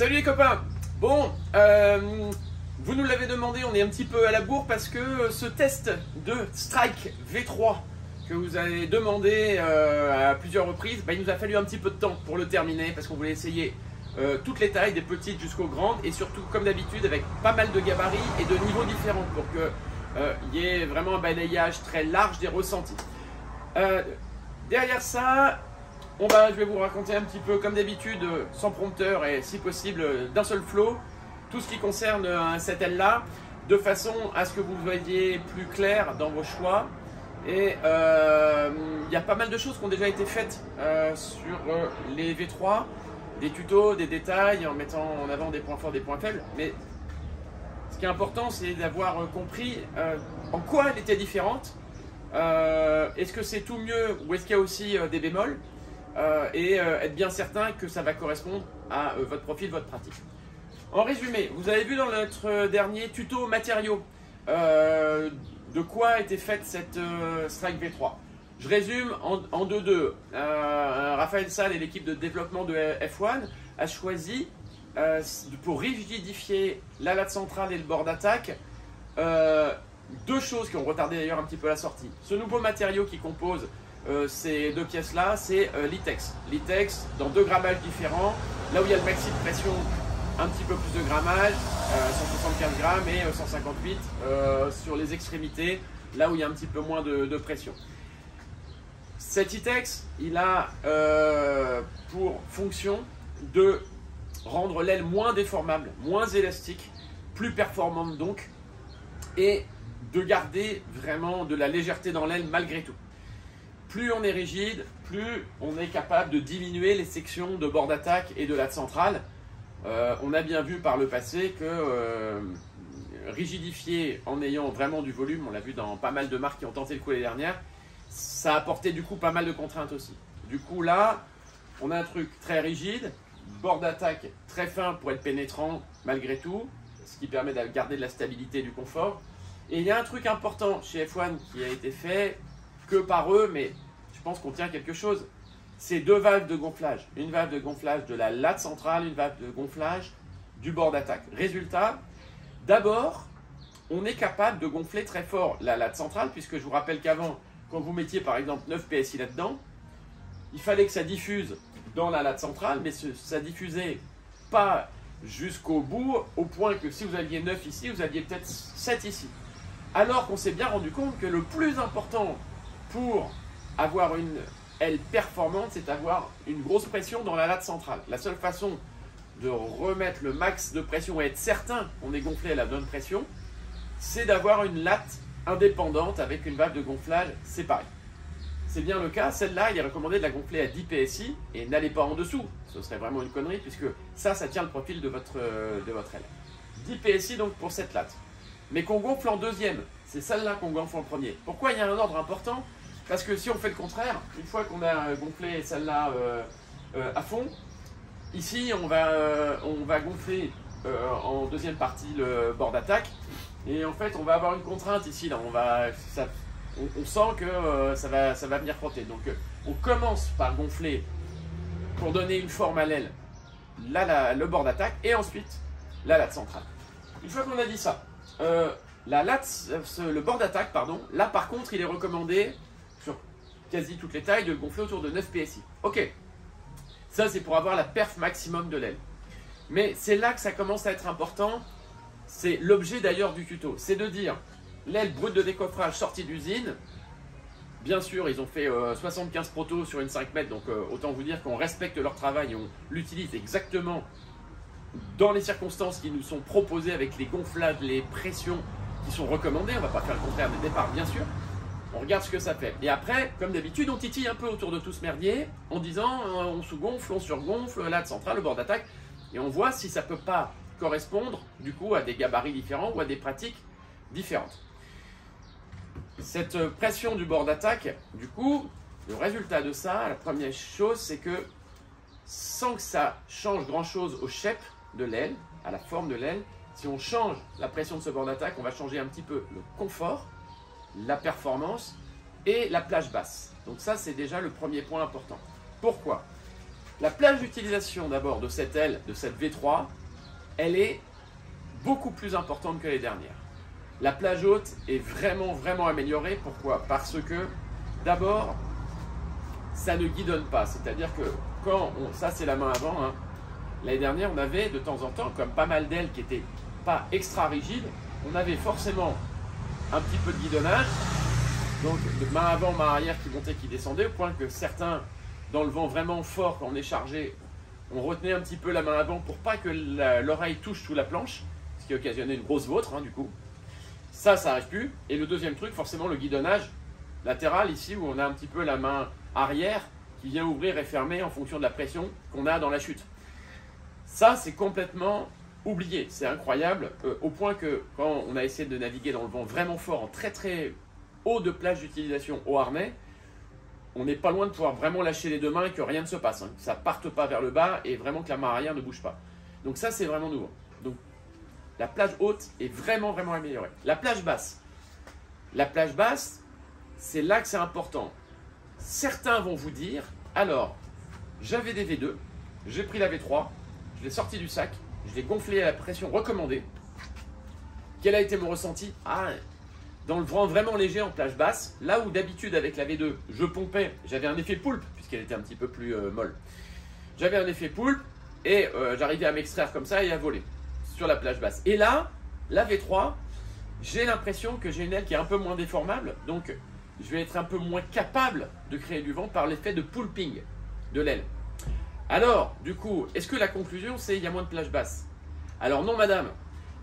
Salut les copains. Bon, vous nous l'avez demandé, on est un petit peu à la bourre parce que ce test de Strike V3 que vous avez demandé à plusieurs reprises, il nous a fallu un petit peu de temps pour le terminer parce qu'on voulait essayer toutes les tailles, des petites jusqu'aux grandes, et surtout comme d'habitude avec pas mal de gabarits et de niveaux différents pour qu'il y ait vraiment un balayage très large des ressentis. Derrière ça, je vais vous raconter un petit peu comme d'habitude, sans prompteur et si possible d'un seul flow, tout ce qui concerne cette aile-là, de façon à ce que vous voyez plus clair dans vos choix. Et il y a pas mal de choses qui ont déjà été faites sur les V3, des tutos, des détails, en mettant en avant des points forts, des points faibles. Mais ce qui est important, c'est d'avoir compris en quoi elle était différente. Est-ce que c'est tout mieux ou est-ce qu'il y a aussi des bémols, et être bien certain que ça va correspondre à votre profil, votre pratique. En résumé, vous avez vu dans notre dernier tuto matériaux de quoi était faite cette Strike V3. Je résume en 2-2. Raphaël Salle et l'équipe de développement de F1 a choisi pour rigidifier la latte centrale et le bord d'attaque deux choses qui ont retardé d'ailleurs un petit peu la sortie. Ce nouveau matériau qui compose ces deux pièces-là, c'est l'Itex. L'Itex dans 2 grammages différents. Là où il y a le maxi de pression, un petit peu plus de grammage, 175 grammes et 158 sur les extrémités, là où il y a un petit peu moins de pression. Cet Itex, il a pour fonction de rendre l'aile moins déformable, moins élastique, plus performante donc, et de garder vraiment de la légèreté dans l'aile malgré tout. Plus on est rigide, plus on est capable de diminuer les sections de bord d'attaque et de latte centrale. On a bien vu par le passé que rigidifier en ayant vraiment du volume, on l'a vu dans pas mal de marques qui ont tenté le coup les dernières, ça a apporté du coup pas mal de contraintes aussi. Du coup là, on a un truc très rigide, bord d'attaque très fin pour être pénétrant malgré tout, ce qui permet de garder de la stabilité et du confort. Et il y a un truc important chez F1 qui a été fait que par eux, mais je pense qu'on tient quelque chose. C'est 2 valves de gonflage. Une valve de gonflage de la latte centrale, une valve de gonflage du bord d'attaque. Résultat, d'abord, on est capable de gonfler très fort la latte centrale, puisque je vous rappelle qu'avant, quand vous mettiez par exemple 9 PSI là-dedans, il fallait que ça diffuse dans la latte centrale, mais ça diffusait pas jusqu'au bout, au point que si vous aviez 9 ici, vous aviez peut-être 7 ici. Alors qu'on s'est bien rendu compte que le plus important pour avoir une aile performante, c'est d'avoir une grosse pression dans la latte centrale. La seule façon de remettre le max de pression et être certain qu'on est gonflé à la bonne pression, c'est d'avoir une latte indépendante avec une valve de gonflage séparée. C'est bien le cas. Celle-là, il est recommandé de la gonfler à 10 PSI et n'allez pas en dessous. Ce serait vraiment une connerie puisque ça tient le profil de votre aile. 10 PSI donc pour cette latte. Mais qu'on gonfle en deuxième, c'est celle-là qu'on gonfle en premier. Pourquoi il y a un ordre important? Parce que si on fait le contraire, une fois qu'on a gonflé celle-là à fond, ici on va gonfler en deuxième partie le bord d'attaque. Et en fait on va avoir une contrainte ici, là. On sent que ça va venir frotter. Donc on commence par gonfler pour donner une forme à l'aile, le bord d'attaque, et ensuite la latte centrale. Une fois qu'on a dit ça, le bord d'attaque, là par contre il est recommandé sur quasi toutes les tailles de gonfler autour de 9 PSI. Ok, ça c'est pour avoir la perf maximum de l'aile. Mais c'est là que ça commence à être important, c'est l'objet d'ailleurs du tuto, c'est de dire l'aile brute de décoffrage sortie d'usine. Bien sûr, ils ont fait 75 protos sur une 5 mètres, donc autant vous dire qu'on respecte leur travail et on l'utilise exactement dans les circonstances qui nous sont proposées avec les gonflages, les pressions qui sont recommandées. On ne va pas faire le contraire dès le départ, bien sûr. On regarde ce que ça fait. Et après, comme d'habitude, on titille un peu autour de tout ce merdier en disant on sous-gonfle, on surgonfle, latte centrale, le bord d'attaque, et on voit si ça ne peut pas correspondre du coup à des gabarits différents ou à des pratiques différentes. Cette pression du bord d'attaque, du coup, le résultat de ça, la première chose, c'est que sans que ça change grand-chose au shape de l'aile, à la forme de l'aile, si on change la pression de ce bord d'attaque, on va changer un petit peu le confort, la performance et la plage basse. Donc ça, c'est déjà le premier point important. Pourquoi? La plage d'utilisation d'abord de cette aile, de cette V3, elle est beaucoup plus importante que les dernières. La plage haute est vraiment améliorée. Pourquoi? Parce que d'abord, ça ne guidonne pas. C'est-à-dire que ça c'est la main avant, hein. L'année dernière, on avait de temps en temps, comme pas mal d'ailes qui n'étaient pas extra rigides, on avait forcément un petit peu de guidonnage. Donc de main avant, main arrière qui montait, qui descendait, au point que certains, dans le vent vraiment fort, quand on est chargé, on retenait un petit peu la main avant pour pas que l'oreille touche sous la planche, ce qui occasionnait une grosse vautre, hein, du coup. Ça n'arrive plus. Et le deuxième truc, forcément, le guidonnage latéral, ici, où on a un petit peu la main arrière qui vient ouvrir et fermer en fonction de la pression qu'on a dans la chute. Ça, c'est complètement oublié. C'est incroyable, au point que quand on a essayé de naviguer dans le vent vraiment fort, en très haut de plage d'utilisation au harnais, on n'est pas loin de pouvoir vraiment lâcher les deux mains et que rien ne se passe, hein. Que ça ne parte pas vers le bas et vraiment que la main arrière ne bouge pas. Donc ça, c'est vraiment nouveau. Donc la plage haute est vraiment améliorée. La plage basse, c'est là que c'est important. Certains vont vous dire, alors, j'avais des V2, j'ai pris la V3, je l'ai sorti du sac, je l'ai gonflé à la pression recommandée. Quel a été mon ressenti? Ah, dans le vent vraiment léger en plage basse, là où d'habitude avec la V2, je pompais, j'avais un effet poulpe, puisqu'elle était un petit peu plus molle. J'avais un effet poulpe et j'arrivais à m'extraire comme ça et à voler sur la plage basse. Et là, la V3, j'ai l'impression que j'ai une aile qui est un peu moins déformable, donc je vais être un peu moins capable de créer du vent par l'effet de poulping de l'aile. Alors, du coup, est-ce que la conclusion, c'est qu'il y a moins de plage basse? Alors non, madame.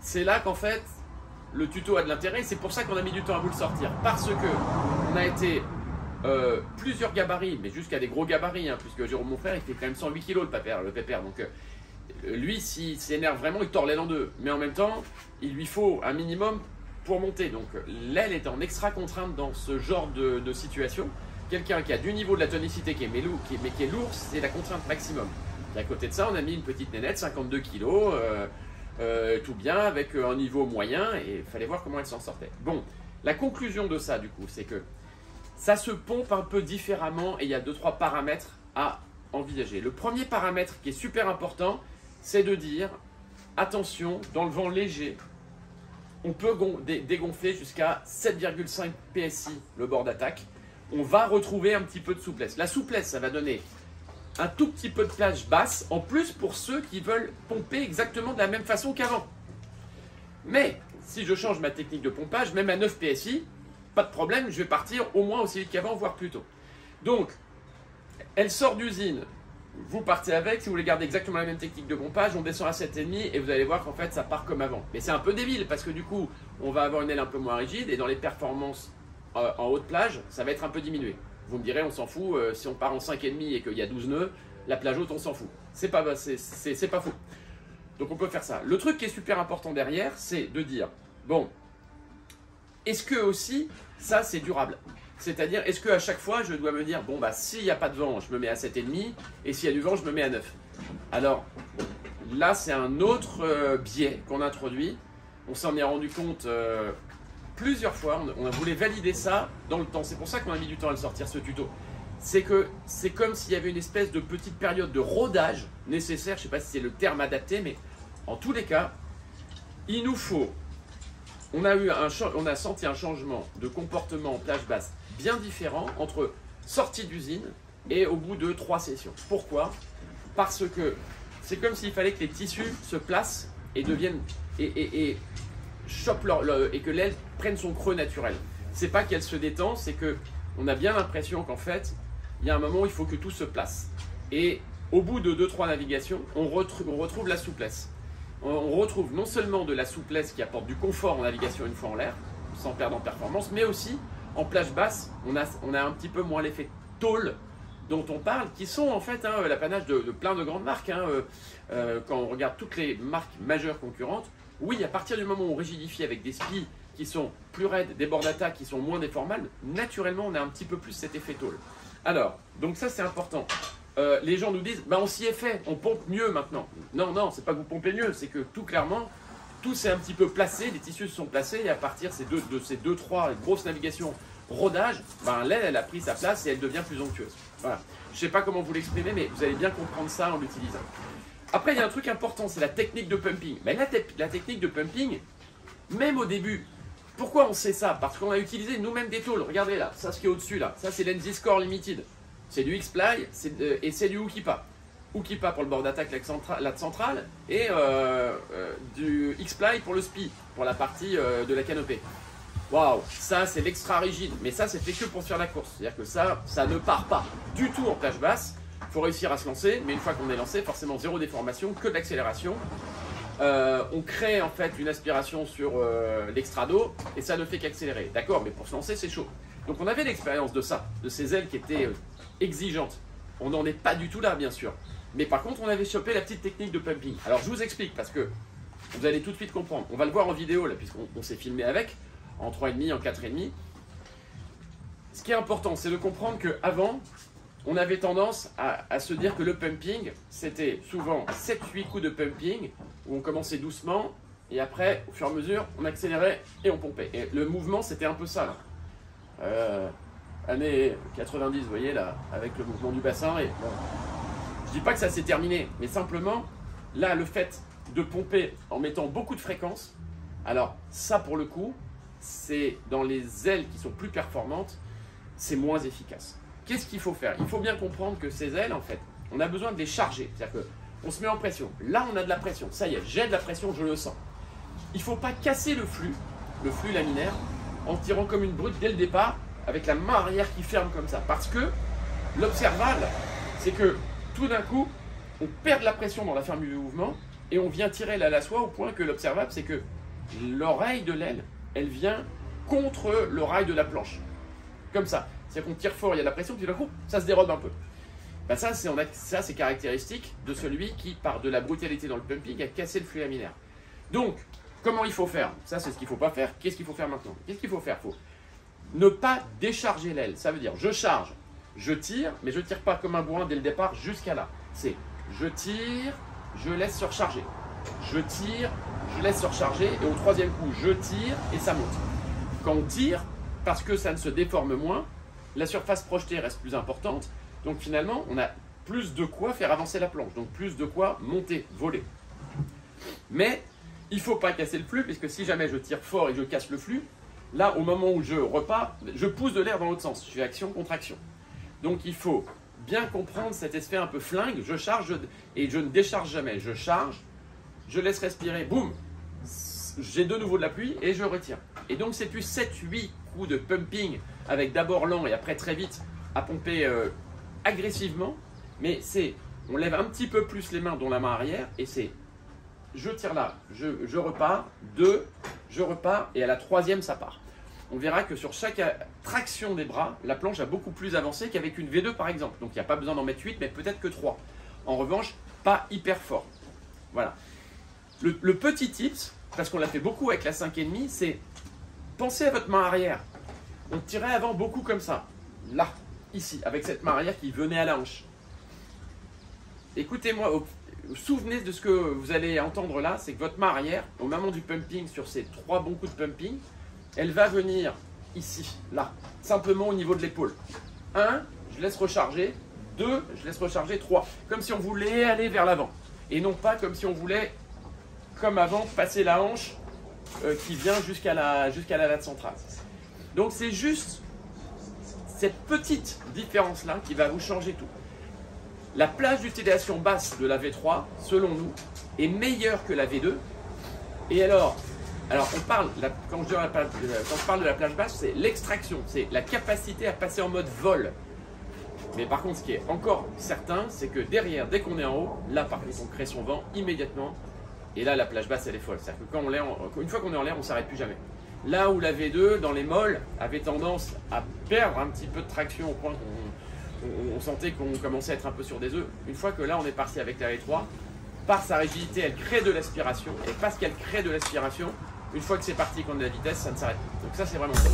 C'est là qu'en fait, le tuto a de l'intérêt. C'est pour ça qu'on a mis du temps à vous le sortir. Parce que on a été plusieurs gabarits, mais jusqu'à des gros gabarits, hein, puisque Jérôme, mon frère, il fait quand même 108 kg le pépère. Donc, lui, s'il s'énerve vraiment, il tord l'aile en deux. Mais en même temps, il lui faut un minimum pour monter. Donc, l'aile est en extra contrainte dans ce genre de situation. Quelqu'un qui a du niveau de la tonicité mais qui est lourd, c'est la contrainte maximum. Et à côté de ça, on a mis une petite nénette, 52 kg, tout bien, avec un niveau moyen, et il fallait voir comment elle s'en sortait. Bon, la conclusion de ça, du coup, c'est que ça se pompe un peu différemment, et il y a 2-3 paramètres à envisager. Le premier paramètre qui est super important, c'est de dire, attention, dans le vent léger, on peut dégonfler jusqu'à 7,5 PSI le bord d'attaque. On va retrouver un petit peu de souplesse. La souplesse, ça va donner un tout petit peu de plage basse, en plus pour ceux qui veulent pomper exactement de la même façon qu'avant. Mais, si je change ma technique de pompage, même à 9 PSI, pas de problème, je vais partir au moins aussi vite qu'avant, voire plus tôt. Donc, elle sort d'usine, vous partez avec, si vous voulez garder exactement la même technique de pompage, on descend à 7,5 et vous allez voir qu'en fait, ça part comme avant. Mais c'est un peu débile, parce que du coup, on va avoir une aile un peu moins rigide, et dans les performances en haute plage, ça va être un peu diminué. Vous me direz, on s'en fout, si on part en 5,5 et qu'il y a 12 nœuds, la plage haute, on s'en fout. C'est pas fou. Donc on peut faire ça. Le truc qui est super important derrière, c'est de dire, bon, est-ce que aussi, ça c'est durable? C'est-à-dire, est-ce qu'à chaque fois, je dois me dire, bon, bah s'il n'y a pas de vent, je me mets à 7,5, et s'il y a du vent, je me mets à 9. Alors, là, c'est un autre biais qu'on introduit. On s'en est rendu compte plusieurs fois, on voulait valider ça dans le temps. C'est pour ça qu'on a mis du temps à le sortir, ce tuto. C'est que c'est comme s'il y avait une espèce de petite période de rodage nécessaire. Je ne sais pas si c'est le terme adapté, mais en tous les cas, il nous faut... On a senti un changement de comportement en plage basse bien différent entre sortie d'usine et au bout de 3 sessions. Pourquoi? Parce que c'est comme s'il fallait que les tissus se placent et deviennent... chope et que l'aile prenne son creux naturel. C'est pas qu'elle se détend, c'est que on a bien l'impression qu'en fait, il y a un moment où il faut que tout se place. Et au bout de 2-3 navigations, on retrouve la souplesse. On retrouve non seulement de la souplesse qui apporte du confort en navigation une fois en l'air, sans perdre en performance, mais aussi en plage basse, on a un petit peu moins l'effet tôle dont on parle, qui sont en fait l'apanage de plein de grandes marques. Quand on regarde toutes les marques majeures concurrentes, oui, à partir du moment où on rigidifie avec des spies qui sont plus raides, des bords d'attaque qui sont moins déformables, naturellement, on a un petit peu plus cet effet tôle. Alors, donc ça, c'est important. Les gens nous disent, bah, on s'y est fait, on pompe mieux maintenant. Non, non, c'est pas que vous pompez mieux, c'est que tout clairement, tout s'est un petit peu placé, les tissus se sont placés, et à partir de ces 2-3 grosses navigations rodage, ben, l'aile, elle a pris sa place et elle devient plus onctueuse. Voilà. Je ne sais pas comment vous l'exprimer, mais vous allez bien comprendre ça en l'utilisant. Après, il y a un truc important, c'est la technique de pumping. Mais la technique de pumping, même au début, pourquoi on sait ça? Parce qu'on a utilisé nous-mêmes des tools. Regardez là, ça ce qui est au-dessus là, ça c'est l'NZ Score Limited. C'est du X-Ply et c'est du Hookipa. Hookipa pour le bord d'attaque lat centrale et du X-Ply pour le SPI, pour la partie de la canopée. Waouh, ça c'est l'extra rigide, mais ça c'est fait que pour faire la course. C'est-à-dire que ça ne part pas du tout en plage basse. Il faut réussir à se lancer, mais une fois qu'on est lancé, forcément zéro déformation, que de l'accélération. On crée en fait une aspiration sur l'extrado et ça ne fait qu'accélérer. D'accord, mais pour se lancer c'est chaud. Donc on avait l'expérience de ça, de ces ailes qui étaient exigeantes. On n'en est pas du tout là bien sûr. Mais par contre on avait chopé la petite technique de pumping. Alors je vous explique parce que vous allez tout de suite comprendre. On va le voir en vidéo là puisqu'on s'est filmé avec, en 3,5, en 4,5. Ce qui est important c'est de comprendre qu'avant, on avait tendance à se dire que le pumping, c'était souvent 7-8 coups de pumping, où on commençait doucement, et après, au fur et à mesure, on accélérait et on pompait. Et le mouvement, c'était un peu ça, là. Années 90, vous voyez, là, avec le mouvement du bassin. Et, bon, je dis pas que ça s'est terminé, mais simplement, là, le fait de pomper en mettant beaucoup de fréquences, alors ça, pour le coup, c'est dans les ailes qui sont plus performantes, c'est moins efficace. Qu'est-ce qu'il faut faire? Il faut bien comprendre que ces ailes, en fait, on a besoin de les charger. C'est-à-dire qu'on se met en pression. Là, on a de la pression. Ça y est, j'ai de la pression, je le sens. Il ne faut pas casser le flux laminaire, en tirant comme une brute dès le départ, avec la main arrière qui ferme comme ça. Parce que l'observable, c'est que tout d'un coup, on perd de la pression dans la fermeture du mouvement et on vient tirer l'aile à soi au point que l'observable, c'est que l'oreille de l'aile, elle vient contre le rail de la planche. Comme ça. C'est-à-dire qu'on tire fort, il y a de la pression, puis d'un coup, ça se dérobe un peu. Ben ça, c'est caractéristique de celui qui, par de la brutalité dans le pumping, a cassé le flux laminaire. Donc, comment il faut faire? Ça, c'est ce qu'il ne faut pas faire. Qu'est-ce qu'il faut faire maintenant? Qu'est-ce qu'il faut faire? Il faut ne pas décharger l'aile. Ça veut dire, je charge, je tire, mais je ne tire pas comme un bourrin dès le départ jusqu'à là. C'est, je tire, je laisse se recharger. Je tire, je laisse se recharger, et au troisième coup, je tire, et ça monte. Quand on tire, parce que ça ne se déforme moins, la surface projetée reste plus importante, donc finalement on a plus de quoi faire avancer la planche, donc plus de quoi monter, voler. Mais il ne faut pas casser le flux, puisque si jamais je tire fort et je casse le flux, là au moment où je repars, je pousse de l'air dans l'autre sens, je fais action-contraction. Donc il faut bien comprendre cet effet un peu flingue, je charge et je ne décharge jamais, je charge, je laisse respirer, boum, j'ai de nouveau de la pluie et je retire. Et donc c'est plus 7-8 coups de pumping avec d'abord lent et après très vite à pomper agressivement, mais c'est, on lève un petit peu plus les mains dont la main arrière et c'est, je tire là, je repars, 2, je repars et à la troisième ça part. On verra que sur chaque traction des bras, la planche a beaucoup plus avancé qu'avec une V2 par exemple, donc il n'y a pas besoin d'en mettre 8 mais peut-être que 3. En revanche, pas hyper fort. Voilà. Le petit tips, parce qu'on l'a fait beaucoup avec la 5,5, c'est pensez à votre main arrière. On tirait avant beaucoup comme ça, là, ici, avec cette main arrière qui venait à la hanche. Écoutez-moi, souvenez de ce que vous allez entendre là, c'est que votre main arrière, au moment du pumping, sur ces 3 bons coups de pumping, elle va venir ici, là, simplement au niveau de l'épaule. 1, je laisse recharger, 2, je laisse recharger, 3, comme si on voulait aller vers l'avant. Et non pas comme si on voulait, comme avant, passer la hanche qui vient jusqu'à la latte centrale. Donc c'est juste cette petite différence-là qui va vous changer tout. La plage d'utilisation basse de la V3, selon nous, est meilleure que la V2. Et alors on parle, quand je parle de la plage basse, c'est l'extraction, c'est la capacité à passer en mode vol. Mais par contre, ce qui est encore certain, c'est que derrière, dès qu'on est en haut, là par contre, on crée son vent immédiatement. Et là, la plage basse, elle est folle. C'est-à-dire que une fois qu'on est en l'air, on ne s'arrête plus jamais. Là où la V2, dans les molles, avait tendance à perdre un petit peu de traction au point qu'on sentait qu'on commençait à être un peu sur des œufs. Une fois que là, on est parti avec la V3, par sa rigidité, elle crée de l'aspiration. Et parce qu'elle crée de l'aspiration, une fois que c'est parti, qu'on a de la vitesse, ça ne s'arrête plus. Donc ça, c'est vraiment top.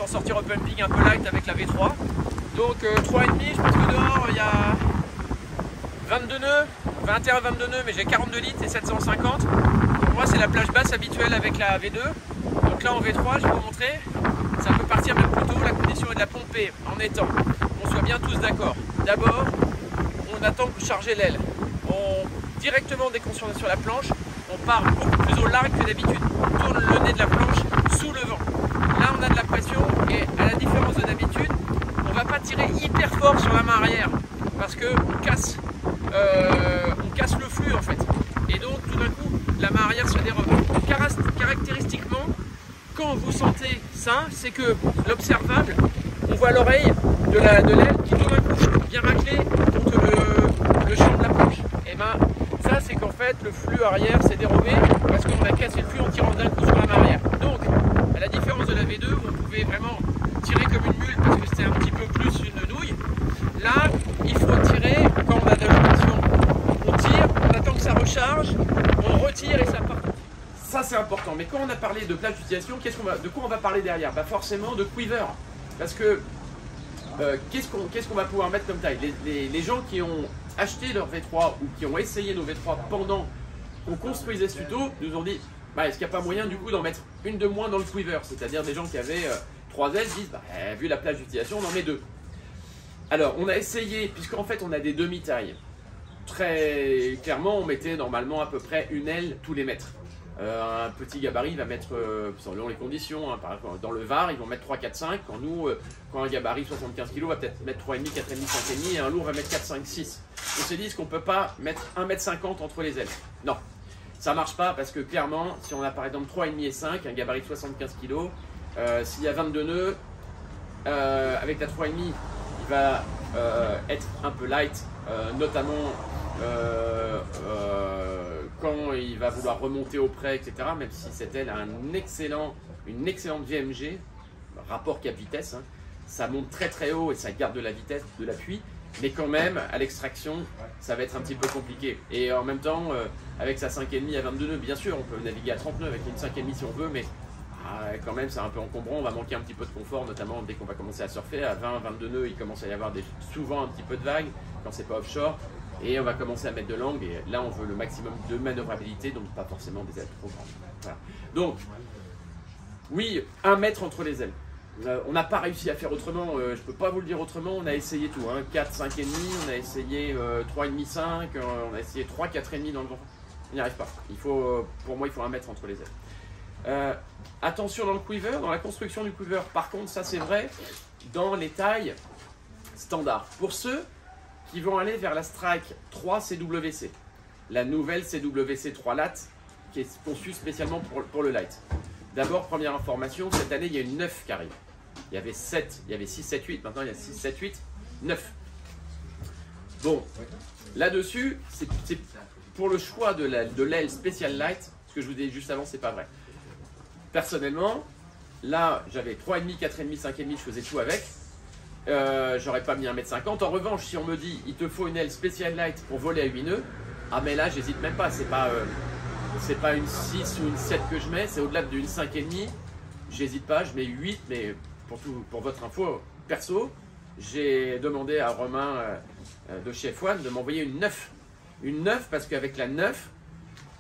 s'en sortir au pumping un peu light avec la V3. Donc 3,5, je pense que dehors il y a 22 nœuds, 21-22 nœuds, mais j'ai 42 litres et 750. Pour moi c'est la plage basse habituelle avec la V2. Donc là en V3, je vais vous montrer, ça peut partir même plus tôt, la condition est de la pomper en étant, on soit bien tous d'accord. D'abord, on attend pour charger l'aile. Directement dès qu'on est sur la planche, on part beaucoup plus au large que d'habitude. On tourne le nez de la planche sous le vent. Là on a de la pression et à la différence de d'habitude, on ne va pas tirer hyper fort sur la main arrière parce qu'on casse le flux en fait. Et donc tout d'un coup, la main arrière se dérobe. Caractéristiquement, quand vous sentez ça, c'est que l'observable, on voit l'oreille de l'aile qui tout d'un coup vient racler contre le champ de la planche. Et ben ça c'est qu'en fait le flux arrière s'est dérobé parce qu'on a cassé le flux en tirant d'un coup sur la main arrière. Donc à la différence de la V2 où on pouvait vraiment tirer comme une mule parce que c'était un petit peu plus une nouille, là il faut tirer quand on a de la pression. On tire, on attend que ça recharge, on retire et ça part. Ça c'est important, mais quand on a parlé de plage d'utilisation, de quoi on va parler derrière? Bah forcément de quiver, parce que qu'est-ce qu'on va pouvoir mettre comme taille? Les gens qui ont acheté leur V3 ou qui ont essayé nos V3 pendant qu'on construisait ce tuto nous ont dit bah, est-ce qu'il n'y a pas moyen du coup d'en mettre une de moins dans le quiver? C'est-à-dire des gens qui avaient 3 ailes disent bah, vu la plage d'utilisation on en met 2. Alors on a essayé, puisqu'en fait on a des demi-tailles. Très clairement on mettait normalement à peu près une aile tous les mètres. Un petit gabarit va mettre, selon les conditions, hein, par exemple, dans le Var, ils vont mettre 3, 4, 5. Quand nous, quand un gabarit 75 kg va peut-être mettre 3,5, 4,5, 5,5 et un lourd va mettre 4, 5, 6. On s'est dit, est-ce qu'on ne peut pas mettre 1,50 m entre les ailes? Non, ça ne marche pas parce que clairement, si on a par exemple 3,5 et 5, un gabarit de 75 kg, s'il y a 22 nœuds, avec la 3,5, il va être un peu light, notamment quand il va vouloir remonter au près, etc. Même si cette aile a une excellente VMG, rapport cap-vitesse, hein, ça monte très très haut et ça garde de la vitesse, de l'appui, mais quand même à l'extraction ça va être un petit peu compliqué. Et en même temps, avec sa 5,5 à 22 nœuds, bien sûr on peut naviguer à 30 nœuds avec une 5,5 si on veut, mais quand même c'est un peu encombrant, on va manquer un petit peu de confort, notamment dès qu'on va commencer à surfer. À 20-22 nœuds il commence à y avoir souvent un petit peu de vagues quand c'est pas offshore. Et on va commencer à mettre de l'angle et là on veut le maximum de manœuvrabilité, donc pas forcément des ailes trop grandes. Voilà. Donc, oui, 1 mètre entre les ailes. On n'a pas réussi à faire autrement, je ne peux pas vous le dire autrement, on a essayé tout, hein. 4, 5,5, on a essayé 3,5, 5, on a essayé 3, 4,5 dans le vent. On n'y arrive pas. Pour moi, il faut 1 mètre entre les ailes. Attention dans le quiver, dans la construction du quiver, par contre, ça c'est vrai, dans les tailles standards. Pour ceux qui vont aller vers la Strike 3 CWC, la nouvelle CWC 3 lat qui est conçue spécialement pour le light. D'abord, première information, cette année il y a une 9 qui arrive. Il y avait 7, il y avait 6, 7, 8, maintenant il y a 6, 7, 8, 9. Bon, là-dessus, c'est pour le choix de l'aile Special Light, ce que je vous disais juste avant, c'est pas vrai. Personnellement, là j'avais 3,5, 4,5, 5,5, je faisais tout avec. J'aurais pas mis 1,50 m. En revanche, si on me dit il te faut une aile Special Light pour voler à 8 nœuds, ah mais là j'hésite même pas, c'est pas une 6 ou une 7 que je mets, c'est au-delà d'une 5,5, j'hésite pas, je mets 8, mais pour votre info perso, j'ai demandé à Romain de chez F1 de m'envoyer une 9. Une 9 parce qu'avec la 9,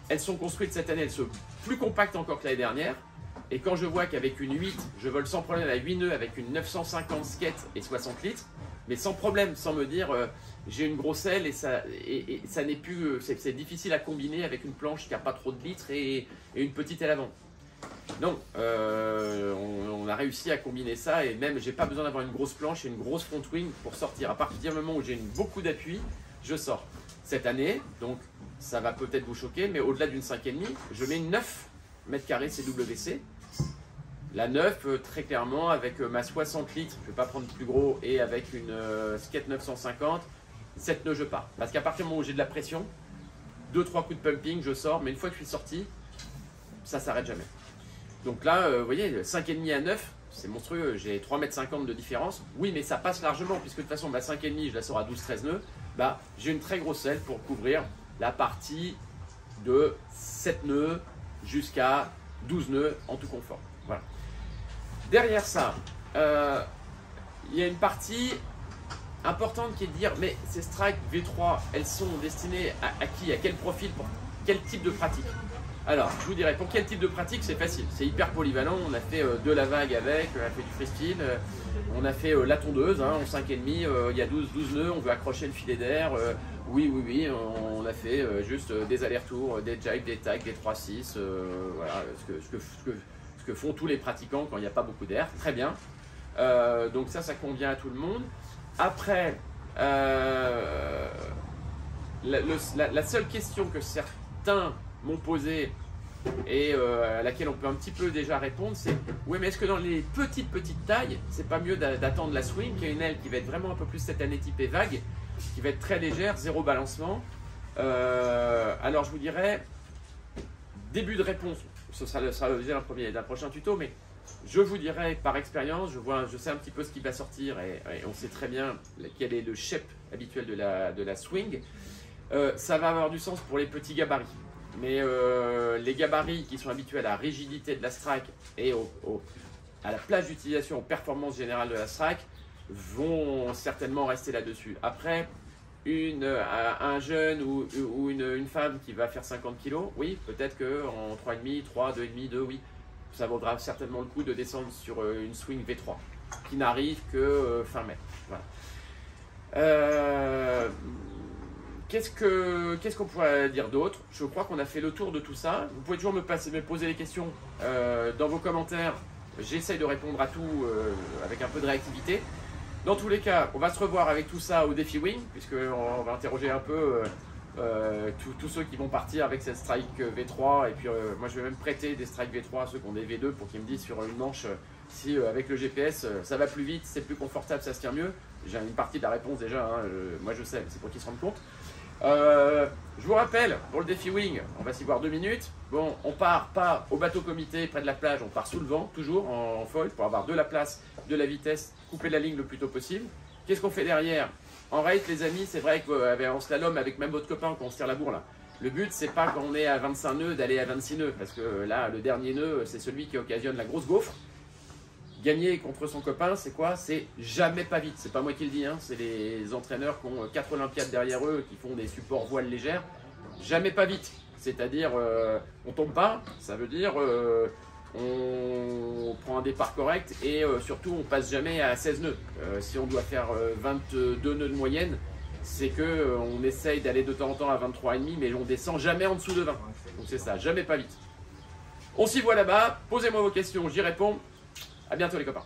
elles sont construites cette année, elles sont plus compactes encore que l'année dernière. Et quand je vois qu'avec une 8, je vole sans problème à 8 nœuds avec une 950 skate et 60 litres, mais sans problème, sans me dire j'ai une grosse aile et ça n'est plus, c'est difficile à combiner avec une planche qui n'a pas trop de litres et une petite aile avant. Non, on a réussi à combiner ça et même j'ai pas besoin d'avoir une grosse planche et une grosse front wing pour sortir. À partir du moment où j'ai beaucoup d'appui, je sors. Cette année, donc ça va peut-être vous choquer, mais au-delà d'une 5,5, je mets une 9 mètres carrés CWC. La 9, très clairement, avec ma 60 litres, je ne vais pas prendre plus gros, et avec une skate 950, 7 nœuds, je pars. Parce qu'à partir du moment où j'ai de la pression, 2-3 coups de pumping, je sors, mais une fois que je suis sorti, ça ne s'arrête jamais. Donc là, vous voyez, 5,5 à 9, c'est monstrueux, j'ai 3,50 m de différence. Oui, mais ça passe largement, puisque de toute façon, ma 5,5, je la sors à 12-13 nœuds. Bah, j'ai une très grosse aile pour couvrir la partie de 7 nœuds jusqu'à 12 nœuds en tout confort. Voilà. Derrière ça, il y a une partie importante qui est de dire, mais ces strikes V3, elles sont destinées à qui, à quel profil, pour quel type de pratique? Alors, je vous dirais, pour quel type de pratique, c'est facile, c'est hyper polyvalent. On a fait de la vague avec, on a fait du freestyle, on a fait la tondeuse, hein, en 5,5, il y a 12 nœuds, on veut accrocher le filet d'air. Oui, on a fait juste des allers-retours, des jibes, des tags, des 3-6, voilà, ce que font tous les pratiquants quand il n'y a pas beaucoup d'air, très bien. Donc ça convient à tout le monde. Après, la seule question que certains m'ont posée et à laquelle on peut un petit peu déjà répondre, c'est oui, mais est-ce que dans les petites tailles, c'est pas mieux d'attendre la swing, qui est une aile qui va être vraiment un peu plus cette année typée vague, qui va être très légère, zéro balancement. Alors je vous dirais, début de réponse, ce sera le deuxième d'un prochain tuto, mais je vous dirais par expérience, je sais un petit peu ce qui va sortir et on sait très bien quel est le shape habituel de la swing. Ça va avoir du sens pour les petits gabarits. Mais les gabarits qui sont habitués à la rigidité de la strike et à la plage d'utilisation, aux performances générales de la strike, vont certainement rester là-dessus. Après, un jeune ou une femme qui va faire 50 kg, oui, peut-être qu'en 3,5, 3, 2,5, 2, oui, ça vaudra certainement le coup de descendre sur une swing V3 qui n'arrive que fin mai. Voilà. Qu'est-ce qu'on pourrait dire d'autre? Je crois qu'on a fait le tour de tout ça. Vous pouvez toujours me poser les questions dans vos commentaires. J'essaye de répondre à tout avec un peu de réactivité. Dans tous les cas, on va se revoir avec tout ça au défi Wing, puisqu'on va interroger un peu tous ceux qui vont partir avec cette strike V3. Et puis moi, je vais même prêter des strikes V3 à ceux qui ont des V2 pour qu'ils me disent sur une manche si avec le GPS, ça va plus vite, c'est plus confortable, ça se tient mieux. J'ai une partie de la réponse déjà, hein, moi je sais, c'est pour qu'ils se rendent compte. Je vous rappelle, pour le défi Wing, on va s'y voir 2 minutes. Bon, on part pas au bateau comité près de la plage, on part sous le vent, toujours en foil, pour avoir de la place, de la vitesse, couper la ligne le plus tôt possible. Qu'est-ce qu'on fait derrière? En rate, les amis, c'est vrai qu'en slalom, avec même votre copain, quand on se tire la bourre là, le but, c'est pas quand on est à 25 nœuds d'aller à 26 nœuds, parce que là, le dernier nœud, c'est celui qui occasionne la grosse gaufre. Gagner contre son copain, c'est quoi? C'est jamais pas vite. C'est pas moi qui le dis, hein. C'est les entraîneurs qui ont 4 Olympiades derrière eux, qui font des supports voiles légères. Jamais pas vite. C'est-à-dire, on tombe pas, ça veut dire on prend un départ correct et surtout on passe jamais à 16 nœuds. Si on doit faire 22 nœuds de moyenne, c'est que on essaye d'aller de temps en temps à 23,5, mais on descend jamais en dessous de 20. Donc c'est ça, jamais pas vite. On s'y voit là-bas. Posez-moi vos questions, j'y réponds. À bientôt les copains.